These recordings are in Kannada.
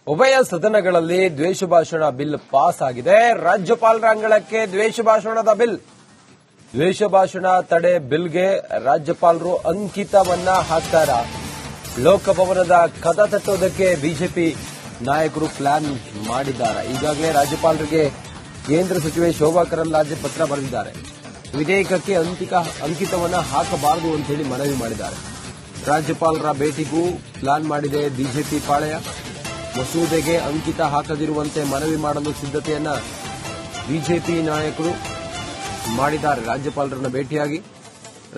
ಉಭಯ ಸದನಗಳಲ್ಲಿ ದ್ವೇಷ ಭಾಷಣ ಬಿಲ್ ಪಾಸ್ ಆಗಿದೆ. ರಾಜ್ಯಪಾಲರ ಅಂಗಳಕ್ಕೆ ದ್ವೇಷ ಭಾಷಣದ ಬಿಲ್. ದ್ವೇಷ ಭಾಷಣ ತಡೆ ಬಿಲ್ಗೆ ರಾಜ್ಯಪಾಲರು ಅಂಕಿತವನ್ನ ಹಾಕ್ತಾರ. ಲೋಕಭವನದ ಕದ ತಟ್ಟೋದಕ್ಕೆ ಬಿಜೆಪಿ ನಾಯಕರು ಪ್ಲಾನ್ ಮಾಡಿದ್ದಾರೆ. ಈಗಾಗಲೇ ರಾಜ್ಯಪಾಲರಿಗೆ ಕೇಂದ್ರ ಸಚಿವೆ ಶೋಭಾ ಕರಂದ್ಲಾಜೆ ಪತ್ರ ಬರೆದಿದ್ದಾರೆ. ವಿಧೇಯಕಕ್ಕೆ ಅಂಕಿತವನ್ನ ಹಾಕಬಾರದು ಅಂತ ಹೇಳಿ ಮನವಿ ಮಾಡಿದ್ದಾರೆ. ರಾಜ್ಯಪಾಲರ ಭೇಟಿಗೂ ಪ್ಲಾನ್ ಮಾಡಿದೆ ಬಿಜೆಪಿ ಪಾಳೆಯ. ಮಸೂದೆಗೆ ಅಂಕಿತ ಹಾಕದಿರುವಂತೆ ಮನವಿ ಮಾಡಲು ಸಿದ್ಧತೆಯನ್ನ ಬಿಜೆಪಿ ನಾಯಕರು ಮಾಡಿದ್ದಾರೆ. ರಾಜ್ಯಪಾಲರನ್ನ ಭೇಟಿಯಾಗಿ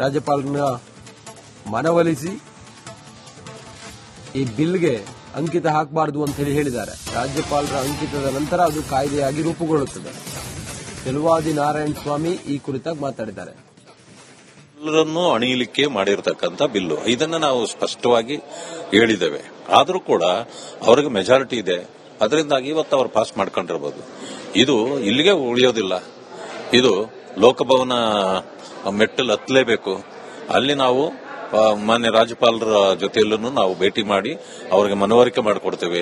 ರಾಜ್ಯಪಾಲರನ್ನ ಮನವೊಲಿಸಿ ಈ ಬಿಲ್ಗೆ ಅಂಕಿತ ಹಾಕಬಾರದು ಅಂತ ಹೇಳಿದ್ದಾರೆ. ರಾಜ್ಯಪಾಲರ ಅಂಕಿತದ ನಂತರ ಅದು ಕಾಯ್ದೆಯಾಗಿ ರೂಪುಗೊಳ್ಳುತ್ತದೆ. ಚೆಲುವಾದಿ ನಾರಾಯಣ ಸ್ವಾಮಿ ಈ ಕುರಿತಾಗಿ ಮಾತಾಡಿದ್ದಾರೆ. ಎಲ್ಲರನ್ನೂ ಅಣಿಯಲಿಕ್ಕೆ ಮಾಡಿರತಕ್ಕಂತ ಬಿಲ್ಲು, ಇದನ್ನ ನಾವು ಸ್ಪಷ್ಟವಾಗಿ ಹೇಳಿದ್ದೇವೆ. ಆದರೂ ಕೂಡ ಅವರಿಗೆ ಮೆಜಾರಿಟಿ ಇದೆ, ಅದರಿಂದಾಗಿ ಇವತ್ತು ಅವರು ಪಾಸ್ ಮಾಡ್ಕೊಂಡಿರಬಹುದು. ಇದು ಇಲ್ಲಿಗೆ ಉಳಿಯೋದಿಲ್ಲ. ಇದು ಲೋಕಭವನ ಮೆಟ್ಟಲು ಹತ್ತಲೇಬೇಕು. ಅಲ್ಲಿ ನಾವು ಮಾನ್ಯ ರಾಜ್ಯಪಾಲರ ಜೊತೆಯಲ್ಲೂ ನಾವು ಭೇಟಿ ಮಾಡಿ ಅವರಿಗೆ ಮನವರಿಕೆ ಮಾಡಿಕೊಡ್ತೇವೆ.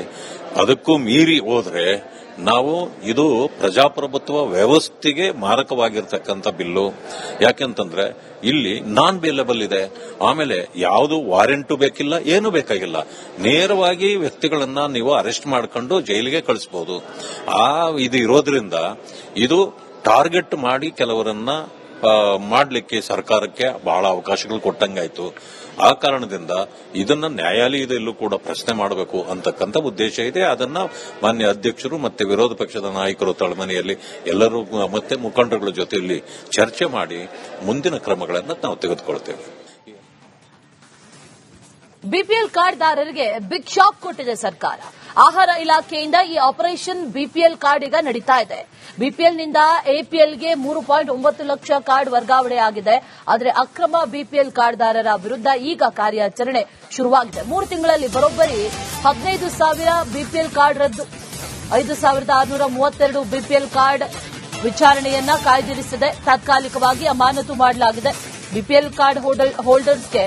ಅದಕ್ಕೂ ಮೀರಿ ಹೋದ್ರೆ ನಾವು ಇದು ಪ್ರಜಾಪ್ರಭುತ್ವ ವ್ಯವಸ್ಥೆಗೆ ಮಾರಕವಾಗಿರ್ತಕ್ಕಂಥ ಬಿಲ್ಲು. ಯಾಕೆಂತಂದ್ರೆ ಇಲ್ಲಿ ನಾನ್ ಬೇಲೆಬಲ್ ಇದೆ. ಆಮೇಲೆ ಯಾವುದು ವಾರೆಂಟು ಬೇಕಿಲ್ಲ, ಏನು ಬೇಕಾಗಿಲ್ಲ. ನೇರವಾಗಿ ವ್ಯಕ್ತಿಗಳನ್ನ ನೀವು ಅರೆಸ್ಟ್ ಮಾಡ್ಕೊಂಡು ಜೈಲಿಗೆ ಕಳಿಸಬಹುದು. ಇದು ಇರೋದ್ರಿಂದ ಇದು ಟಾರ್ಗೆಟ್ ಮಾಡಿ ಕೆಲವರನ್ನ ಮಾಡಲಿಕ್ಕೆ ಸರ್ಕಾರಕ್ಕೆ ಬಹಳ ಅವಕಾಶಗಳು ಕೊಟ್ಟಂಗಾಯ್ತು. ಆ ಕಾರಣದಿಂದ ಇದನ್ನ ನ್ಯಾಯಾಲಯದಲ್ಲೂ ಕೂಡ ಪ್ರಶ್ನೆ ಮಾಡಬೇಕು ಅಂತಕ್ಕಂಥ ಉದ್ದೇಶ ಇದೆ. ಅದನ್ನ ಮಾನ್ಯ ಅಧ್ಯಕ್ಷರು ಮತ್ತೆ ವಿರೋಧ ಪಕ್ಷದ ನಾಯಕರು ತಳಮನೆಯಲ್ಲಿ ಎಲ್ಲರೂ ಮತ್ತೆ ಮುಖಂಡರುಗಳ ಜೊತೆಯಲ್ಲಿ ಚರ್ಚೆ ಮಾಡಿ ಮುಂದಿನ ಕ್ರಮಗಳನ್ನು ನಾವು ತೆಗೆದುಕೊಳ್ತೇವೆ. ಬಿಪಿಎಲ್ ಕಾರ್ಡ್ದಾರರಿಗೆ ಬಿಗ್ ಶಾಕ್ ಕೊಟ್ಟಿದೆ ಸರ್ಕಾರ. ಆಹಾರ ಇಲಾಖೆಯಿಂದ ಈ ಆಪರೇಷನ್ ಬಿಪಿಎಲ್ ಕಾರ್ಡ್ ಈಗ ನಡೀತಾ ಇದೆ. ಬಿಪಿಎಲ್ನಿಂದ ಎಪಿಎಲ್ಗೆ 3.9 ಲಕ್ಷ ಕಾರ್ಡ್ ವರ್ಗಾವಣೆ ಆಗಿದೆ. ಆದರೆ ಅಕ್ರಮ ಬಿಪಿಎಲ್ ಕಾರ್ಡ್ದಾರರ ವಿರುದ್ಧ ಈಗ ಕಾರ್ಯಾಚರಣೆ ಶುರುವಾಗಿದೆ. 3 ತಿಂಗಳಲ್ಲಿ ಬರೋಬ್ಬರಿ 15,000 ಬಿಪಿಎಲ್ ಕಾರ್ಡ್ ರದ್ದು. 5,632 ಬಿಪಿಎಲ್ ಕಾರ್ಡ್ ವಿಚಾರಣೆಯನ್ನ ಕಾಯ್ದಿರಿಸಿದೆ. ತಾತ್ಕಾಲಿಕವಾಗಿ ಅಮಾನತು ಮಾಡಲಾಗಿದೆ. ಬಿಪಿಎಲ್ ಕಾರ್ಡ್ ಹೋಲ್ಡರ್ಸ್ಗೆ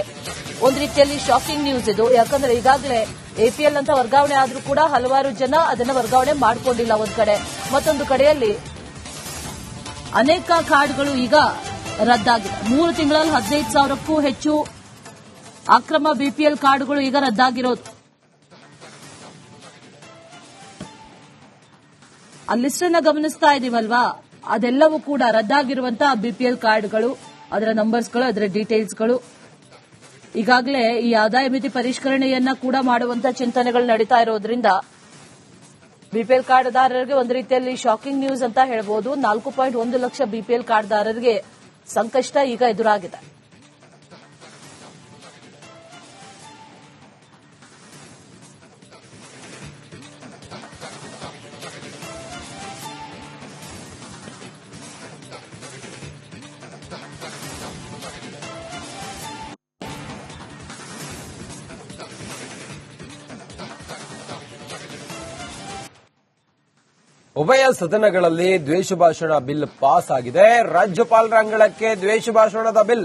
ಒಂದು ರೀತಿಯಲ್ಲಿ ಶಾಕಿಂಗ್ ನ್ಯೂಸ್ ಇದು. ಯಾಕಂದ್ರೆ ಈಗಾಗಲೇ ಎಪಿಎಲ್ ಅಂತ ವರ್ಗಾವಣೆ ಆದ್ರೂ ಕೂಡ ಹಲವಾರು ಜನ ಅದನ್ನ ವರ್ಗಾವಣೆ ಮಾಡಿಕೊಂಡಿಲ್ಲ ಒಂದ್ ಕಡೆ. ಮತ್ತೊಂದು ಕಡೆಯಲ್ಲಿ ಅನೇಕ ಕಾರ್ಡ್ಗಳು ಈಗ ರದ್ದಾಗಿದೆ. 3 ತಿಂಗಳಲ್ಲಿ 15,000ಕ್ಕೂ ಹೆಚ್ಚು ಅಕ್ರಮ ಬಿಪಿಎಲ್ ಕಾರ್ಡ್ಗಳು ಈಗ ರದ್ದಾಗಿರೋದು. ಆ ಲಿಸ್ಟ್ ಅನ್ನ ಗಮನಿಸ್ತಾ ಇದೀವಲ್ವಾ, ಅದೆಲ್ಲವೂ ಕೂಡ ರದ್ದಾಗಿರುವಂತಹ ಬಿಪಿಎಲ್ ಕಾರ್ಡ್ಗಳು, ಅದರ ನಂಬರ್ಸ್ಗಳು, ಅದರ ಡೀಟೇಲ್ಸ್ಗಳು. ಈಗಾಗಲೇ ಈ ಆದಾಯ ಮಿತಿ ಪರಿಷ್ಕರಣೆಯನ್ನ ಕೂಡ ಮಾಡುವಂತ ಚಿಂತನೆಗಳು ನಡೀತಾ ಇರೋದ್ರಿಂದ ಬಿಪಿಎಲ್ ಕಾರ್ಡ್ದಾರರಿಗೆ ಒಂದು ರೀತಿಯಲ್ಲಿ ಶಾಕಿಂಗ್ ನ್ಯೂಸ್ ಅಂತ ಹೇಳಬಹುದು. 4.1 ಲಕ್ಷ ಬಿಪಿಎಲ್ ಕಾರ್ಡ್ದಾರರಿಗೆ ಸಂಕಷ್ಟ ಈಗ ಎದುರಾಗಿದೆ. ಉಭಯ ಸದನಗಳಲ್ಲಿ ದ್ವೇಷ ಭಾಷಣ ಬಿಲ್ ಪಾಸ್ ಆಗಿದೆ. ರಾಜ್ಯಪಾಲರ ಅಂಗಳಕ್ಕೆ ದ್ವೇಷ ಭಾಷಣದ ಬಿಲ್.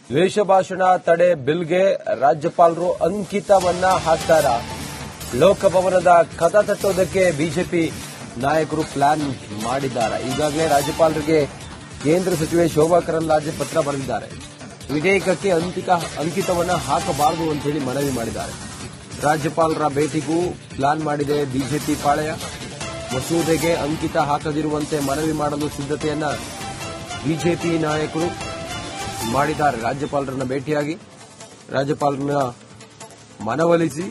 ದ್ವೇಷ ಭಾಷಣ ತಡೆ ಬಿಲ್ಗೆ ರಾಜ್ಯಪಾಲರು ಅಂಕಿತವನ್ನ ಹಾಕ್ತಾರ. ಲೋಕಭವನದ ಕದ ತಟ್ಟೋದಕ್ಕೆ ಬಿಜೆಪಿ ನಾಯಕರು ಪ್ಲಾನ್ ಮಾಡಿದ್ದಾರೆ. ಈಗಾಗಲೇ ರಾಜ್ಯಪಾಲರಿಗೆ ಕೇಂದ್ರ ಸಚಿವೆ ಶೋಭಾ ಕರಂದ್ಲಾಜೆ ಪತ್ರ ಬರೆದಿದ್ದಾರೆ. ವಿಧೇಯಕಕ್ಕೆ ಅಂಕಿತವನ್ನ ಹಾಕಬಾರದು ಅಂತ ಹೇಳಿ ಮನವಿ ಮಾಡಿದ್ದಾರೆ. ರಾಜ್ಯಪಾಲರ ಭೇಟಿಗೂ ಪ್ಲಾನ್ ಮಾಡಿದೆ ಬಿಜೆಪಿ ಪಾಳೆಯ. ಮಸೂದೆಗೆ ಅಂಕಿತ ಹಾಕದಿರುವಂತೆ ಮನವಿ ಮಾಡಲು ಸಿದ್ಧತೆಯನ್ನ ಬಿಜೆಪಿ ನಾಯಕರು ಮಾಡಿದ್ದಾರೆ. ರಾಜ್ಯಪಾಲರನ್ನ ಭೇಟಿಯಾಗಿ ರಾಜ್ಯಪಾಲರನ್ನ ಮನವೊಲಿಸಿ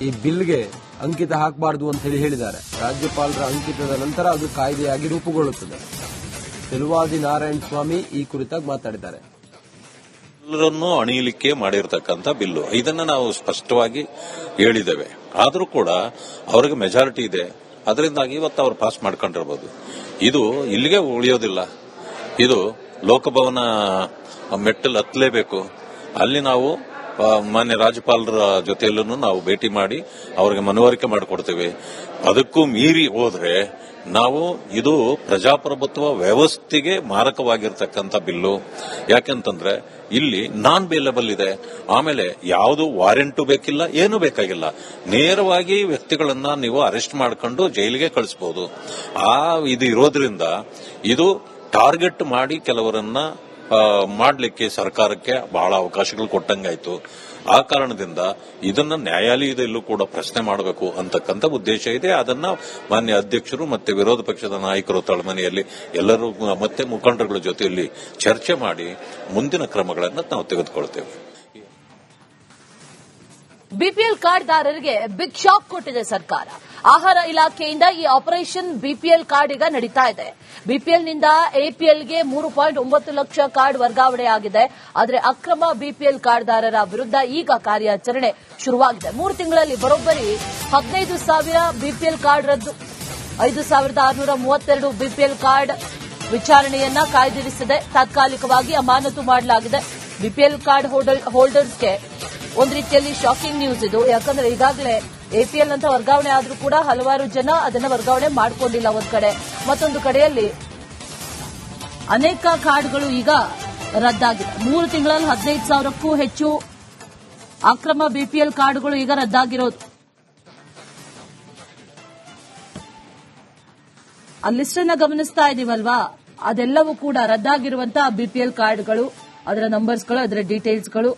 ಈ ಬಿಲ್ಗೆ ಅಂಕಿತ ಹಾಕಬಾರದು ಅಂತ ಹೇಳಿದ್ದಾರೆ. ರಾಜ್ಯಪಾಲರ ಅಂಕಿತದ ನಂತರ ಅದು ಕಾಯ್ದೆಯಾಗಿ ರೂಪುಗೊಳ್ಳುತ್ತದೆ. ಚೆಲುವಾದಿ ನಾರಾಯಣ ಸ್ವಾಮಿ ಈ ಕುರಿತಾಗಿ ಮಾತಾಡಿದ್ದಾರೆ. ಎಲ್ಲರನ್ನೂ ಅಣಿಯಲಿಕ್ಕೆ ಮಾಡಿರತಕ್ಕಂತ ಬಿಲ್ಲು, ಇದನ್ನ ನಾವು ಸ್ಪಷ್ಟವಾಗಿ ಹೇಳಿದ್ದೇವೆ. ಆದರೂ ಕೂಡ ಅವರಿಗೆ ಮೆಜಾರಿಟಿ ಇದೆ, ಅದರಿಂದಾಗಿ ಇವತ್ತು ಅವರು ಪಾಸ್ ಮಾಡ್ಕೊಂಡಿರಬಹುದು. ಇದು ಇಲ್ಲಿಗೆ ಉಳಿಯೋದಿಲ್ಲ. ಇದು ಲೋಕಭವನ ಮೆಟ್ಟಲು ಹತ್ತಲೇಬೇಕು. ಅಲ್ಲಿ ನಾವು ಮಾನ್ಯ ರಾಜ್ಯಪಾಲರ ಜೊತೆಯಲ್ಲೂ ನಾವು ಭೇಟಿ ಮಾಡಿ ಅವರಿಗೆ ಮನವರಿಕೆ ಮಾಡಿಕೊಡ್ತೇವೆ. ಅದಕ್ಕೂ ಮೀರಿ ಹೋದ್ರೆ ನಾವು ಇದು ಪ್ರಜಾಪ್ರಭುತ್ವ ವ್ಯವಸ್ಥೆಗೆ ಮಾರಕವಾಗಿರ್ತಕ್ಕಂಥ ಬಿಲ್ಲು. ಯಾಕೆಂತಂದ್ರೆ ಇಲ್ಲಿ ನಾನ್ ಬೇಲೆಬಲ್ ಇದೆ. ಆಮೇಲೆ ಯಾವುದು ವಾರೆಂಟು ಬೇಕಿಲ್ಲ, ಏನು ಬೇಕಾಗಿಲ್ಲ. ನೇರವಾಗಿ ವ್ಯಕ್ತಿಗಳನ್ನ ನೀವು ಅರೆಸ್ಟ್ ಮಾಡ್ಕೊಂಡು ಜೈಲಿಗೆ ಕಳಿಸಬಹುದು. ಇದು ಇರೋದ್ರಿಂದ ಇದು ಟಾರ್ಗೆಟ್ ಮಾಡಿ ಕೆಲವರನ್ನ ಮಾಡಲಿಕ್ಕೆ ಸರ್ಕಾರಕ್ಕೆ ಬಹಳ ಅವಕಾಶಗಳು ಕೊಟ್ಟಂಗಾಯ್ತು. ಆ ಕಾರಣದಿಂದ ಇದನ್ನ ನ್ಯಾಯಾಲಯದಲ್ಲೂ ಕೂಡ ಪ್ರಶ್ನೆ ಮಾಡಬೇಕು ಅಂತಕ್ಕಂಥ ಉದ್ದೇಶ ಇದೆ. ಅದನ್ನ ಮಾನ್ಯ ಅಧ್ಯಕ್ಷರು ಮತ್ತೆ ವಿರೋಧ ಪಕ್ಷದ ನಾಯಕರು ತಳಮನೆಯಲ್ಲಿ ಎಲ್ಲರೂ ಮತ್ತೆ ಮುಖಂಡರುಗಳ ಜೊತೆಯಲ್ಲಿ ಚರ್ಚೆ ಮಾಡಿ ಮುಂದಿನ ಕ್ರಮಗಳನ್ನು ನಾವು ತೆಗೆದುಕೊಳ್ತೇವೆ. ಬಿಪಿಎಲ್ ಕಾರ್ಡ್ದಾರರಿಗೆ ಬಿಗ್ ಶಾಕ್ ಕೊಟ್ಟಿದೆ ಸರ್ಕಾರ. ಆಹಾರ ಇಲಾಖೆಯಿಂದ ಈ ಆಪರೇಷನ್ ಬಿಪಿಎಲ್ ಕಾರ್ಡ್ ಈಗ ನಡೀತಾ ಇದೆ. ಬಿಪಿಎಲ್ನಿಂದ ಎಪಿಎಲ್ಗೆ 3.9 ಲಕ್ಷ ಕಾರ್ಡ್ ವರ್ಗಾವಣೆಯಾಗಿದೆ. ಆದರೆ ಅಕ್ರಮ ಬಿಪಿಎಲ್ ಕಾರ್ಡ್ದಾರರ ವಿರುದ್ಧ ಈಗ ಕಾರ್ಯಾಚರಣೆ ಶುರುವಾಗಿದೆ. 3 ತಿಂಗಳಲ್ಲಿ ಬರೋಬ್ಬರಿ 15,000 ಬಿಪಿಎಲ್ ಕಾರ್ಡ್ ರದ್ದು, 5,632 ಬಿಪಿಎಲ್ ಕಾರ್ಡ್ ವಿಚಾರಣೆಯನ್ನ ಕಾಯ್ದಿರಿಸಿದೆ. ತಾತ್ಕಾಲಿಕವಾಗಿ ಅಮಾನತು ಮಾಡಲಾಗಿದೆ. ಬಿಪಿಎಲ್ ಕಾರ್ಡ್ ಹೋಲ್ಡರ್ಸ್ಗೆ ಒಂದು ರೀತಿಯಲ್ಲಿ ಶಾಕಿಂಗ್ ನ್ಯೂಸ್ ಇದು. ಯಾಕಂದ್ರೆ ಈಗಾಗಲೇ ಎಪಿಎಲ್ ಅಂತ ವರ್ಗಾವಣೆ ಆದ್ರೂ ಕೂಡ ಹಲವಾರು ಜನ ಅದನ್ನ ವರ್ಗಾವಣೆ ಮಾಡಿಕೊಂಡಿಲ್ಲ ಒಂದ್ ಕಡೆ. ಮತ್ತೊಂದು ಕಡೆಯಲ್ಲಿ ಅನೇಕ ಕಾರ್ಡ್ಗಳು ಈಗ ರದ್ದಾಗಿದೆ. 3 ತಿಂಗಳಲ್ಲಿ 15,000ಕ್ಕೂ ಹೆಚ್ಚು ಅಕ್ರಮ ಬಿಪಿಎಲ್ ಕಾರ್ಡ್ಗಳು ಈಗ ರದ್ದಾಗಿರೋದು. ಆ ಲಿಸ್ಟ್ ಅನ್ನ ಗಮನಿಸ್ತಾ ಇದೀವಲ್ವಾ, ಅದೆಲ್ಲವೂ ಕೂಡ ರದ್ದಾಗಿರುವಂತಹ ಬಿಪಿಎಲ್ ಕಾರ್ಡ್ಗಳು, ಅದರ ನಂಬರ್ಸ್ಗಳು, ಅದರ ಡೀಟೇಲ್ಸ್ಗಳು.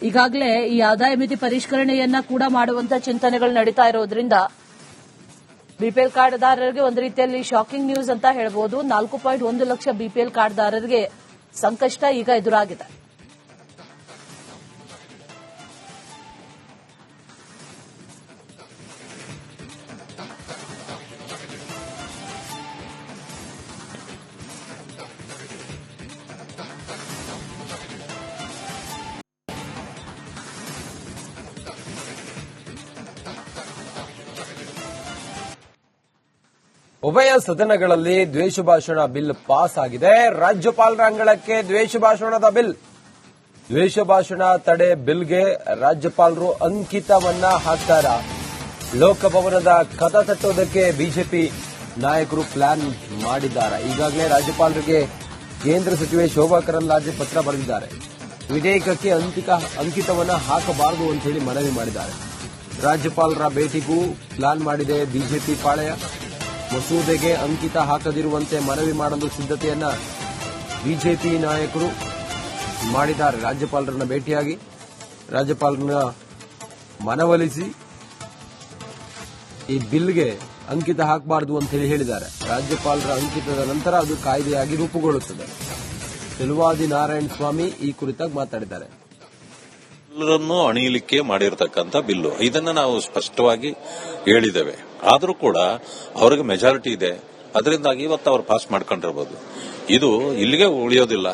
ಈಗಾಗಲೇ ಈ ಆದಾಯ ಮಿತಿ ಪರಿಷ್ಕರಣೆಯನ್ನ ಕೂಡ ಮಾಡುವಂತಹ ಚಿಂತನೆಗಳು ನಡೀತಾ ಇರೋದ್ರಿಂದ ಬಿಪಿಎಲ್ ಕಾರ್ಡ್ದಾರರಿಗೆ ಒಂದು ರೀತಿಯಲ್ಲಿ ಶಾಕಿಂಗ್ ನ್ಯೂಸ್ ಅಂತ ಹೇಳಬಹುದು. 4.1 ಲಕ್ಷ ಬಿಪಿಎಲ್ ಕಾರ್ಡ್ದಾರರಿಗೆ ಸಂಕಷ್ಟ ಈಗ ಎದುರಾಗಿದೆ. ಉಭಯ ಸದನಗಳಲ್ಲಿ ದ್ವೇಷ ಭಾಷಣ ಬಿಲ್ ಪಾಸ್ ಆಗಿದೆ. ರಾಜ್ಯಪಾಲರ ಅಂಗಳಕ್ಕೆ ದ್ವೇಷ ಭಾಷಣದ ಬಿಲ್. ದ್ವೇಷ ಭಾಷಣ ತಡೆ ಬಿಲ್ಗೆ ರಾಜ್ಯಪಾಲರು ಅಂಕಿತವನ್ನ ಹಾಕ್ತಾರ. ಲೋಕಭವನದ ಕದ ತಟ್ಟೋದಕ್ಕೆ ಬಿಜೆಪಿ ನಾಯಕರು ಪ್ಲಾನ್ ಮಾಡಿದ್ದಾರೆ. ಈಗಾಗಲೇ ರಾಜ್ಯಪಾಲರಿಗೆ ಕೇಂದ್ರ ಸಚಿವೆ ಶೋಭಾ ಕರಂದ್ಲಾಜೆ ಪತ್ರ ಬರೆದಿದ್ದಾರೆ. ವಿಧೇಯಕಕ್ಕೆ ಅಂಕಿತವನ್ನ ಹಾಕಬಾರದು ಅಂತ ಹೇಳಿ ಮನವಿ ಮಾಡಿದ್ದಾರೆ. ರಾಜ್ಯಪಾಲರ ಭೇಟಿಗೂ ಪ್ಲಾನ್ ಮಾಡಿದೆ ಬಿಜೆಪಿ ಪಾಳೆಯ. ಮಸೂದೆಗೆ ಅಂಕಿತ ಹಾಕದಿರುವಂತೆ ಮನವಿ ಮಾಡಲು ಸಿದ್ಧತೆಯನ್ನ ಬಿಜೆಪಿ ನಾಯಕರು ಮಾಡಿದ್ದಾರೆ. ರಾಜ್ಯಪಾಲರನ್ನ ಭೇಟಿಯಾಗಿ ರಾಜ್ಯಪಾಲರನ್ನ ಮನವೊಲಿಸಿ ಈ ಬಿಲ್ಗೆ ಅಂಕಿತ ಹಾಕಬಾರದು ಅಂತ ಹೇಳಿ ಹೇಳಿದ್ದಾರೆ. ರಾಜ್ಯಪಾಲರ ಅಂಕಿತದ ನಂತರ ಅದು ಕಾಯ್ದೆಯಾಗಿ ರೂಪುಗೊಳ್ಳುತ್ತದೆ. ಚೆಲುವಾದಿ ನಾರಾಯಣ ಸ್ವಾಮಿ ಈ ಕುರಿತಾಗಿ ಮಾತಾಡಿದ್ದಾರೆ. ಎಲ್ಲರನ್ನೂ ಅಣಿಯಲಿಕ್ಕೆ ಮಾಡಿರತಕ್ಕಂಥ ಬಿಲ್ಲು. ಇದನ್ನ ನಾವು ಸ್ಪಷ್ಟವಾಗಿ ಹೇಳಿದ್ದೇವೆ. ಆದರೂ ಕೂಡ ಅವರಿಗೆ ಮೆಜಾರಿಟಿ ಇದೆ. ಅದರಿಂದಾಗಿ ಇವತ್ತು ಅವರು ಪಾಸ್ ಮಾಡ್ಕೊಂಡಿರಬಹುದು. ಇದು ಇಲ್ಲಿಗೆ ಉಳಿಯೋದಿಲ್ಲ.